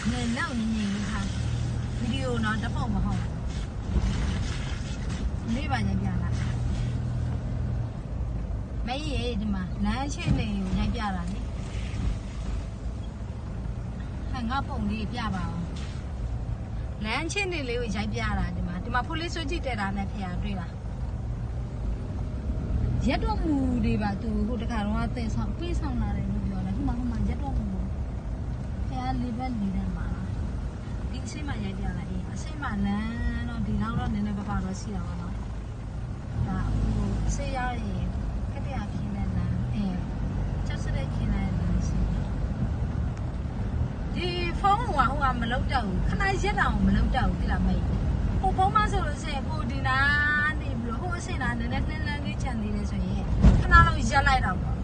နေလောက်နေနေခါဗီဒီယိုတော့တပုတ်မဟုတ်လေးပါရိုက်ပြလာမကြီးဒီမှာလမ်းချင်းလေးကိုရိုက်ပြလာလေငါပုံလေးပြပါအောင်လမ်းချင်းလေးကိုရိုက်ပြလာဒီမှာဖိုလေးစွကြည့်တက်တာနဲ့ဖျားတွေ့လားရက်တော့မူတွေပါသူဟိုတခါတော့အသေးဆောင်ပြေးဆောင်လာတယ်လို့ပြောတယ်ဟိုမှာရက်တော့မူဖျားလေးပဲနေတယ်မှာဒီအစိမ်းမရိုက်ပြလာအစိမ်းမလမ်းတော့ဒီလောက်တော့နည်းနည်းပါပါတော့ရှိတာပါနော်ဒါဟိုဆေးရရင်ခက်တရားခင်းတဲ့လမ်းချက်စတဲ့ခင်းတဲ့လမ်းရှိဒီဖုန်းကမလောက်တော့ဘူးခဏရက်တောင်မလောက်တော့ဘူးဒီလားမေးဟိုဖုန်းမဆိုလို့ရှိရင်ဟိုဒီနာနေပြီးတော့ဟိုအစင်နာနည်းနည်းလှမ်းလှမ်းလေးချန်သေးတယ်ဆိုရင်ခဏလောက်ရက်လိုက်တော့ပေါ့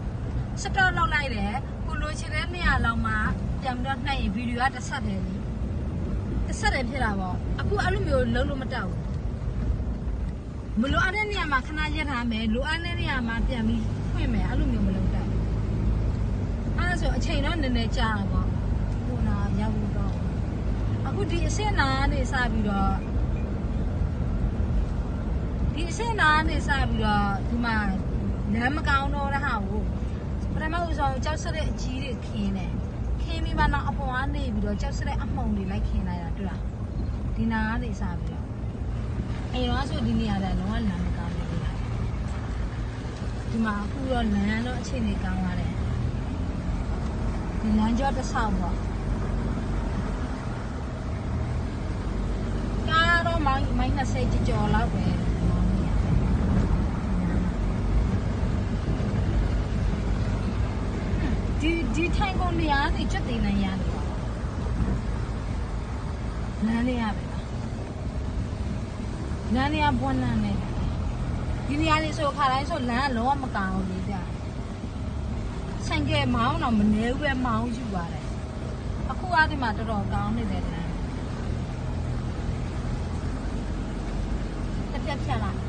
စတော့လောက်လိုက်တယ်ကိုလိုချင်တဲ့နေရာလောက်မှပြန်ပြီးတော့နှိုက်ရင်ဗီဒီယိုကတစ်ဆက်တယ်လေတစ်ဆက်တယ်ဖြစ်တာပေါ့အခုအဲ့လိုမျိုးလုံးလို့မတောက်ဘူးမလိုအပ်တဲ့နေရာမှာခဏရက်ထားမယ်လိုအပ်တဲ့နေရာမှာပြန်ပြီးဖွင့်မယ်အဲ့လိုမျိုးမလုပ်တတ်ဘူးအဲ့ဒါဆိုအချိန်တော့နည်းနည်းကြာတာပေါ့ဟိုနာရောက်လို့တော့အခုဒီအစင်နာနေစပြီးတော့ဒီအစင်နာနေစပြီးတော့ဒီမှာလမ်းမကောင်းတော့တဲ့ဟာကိုပထမဦးဆုံးကြောက်စတဲ့အကြီးတွေခင်းတယ်ခင်းပြီးမှတော့အပေါ်ကနေပြီးတော့ကြောက်စတဲ့အမှုန်တွေလိုက်ခင်းလိုက်တာတွေ့လားဒီနာကနေစပြီးတော့အဲ့တော့ဆိုဒီနေရာကလုံးဝလမ်းမကောင်းဘူးလားဒီမှာအခုတော့လမ်းတော့အခြေအနေကောင်းပါတယ်ဒီလမ်းကျောတစ်ဆောက်ပေါ့ကားတော့မိုင်း20ကျော်လောက်ပဲဒီထိုင်ကုန်နေရာနေချက်တင်နေရတယ်ပါလမ်းလေးရပဲလမ်းလေးကဘွန်းလမ်းနေဒီနေရာလေးဆိုခါတိုင်းဆိုလမ်းကလုံးဝမကောင်းဘူးလေကြာဆိုင်ကမောင်းတော့မနေဘူးပဲမောင်းယူပါတယ်အခုအဒီမှာတော်တော်ကောင်းနေတယ်လမ်းတစ်ပြက်ဖြတ်လာ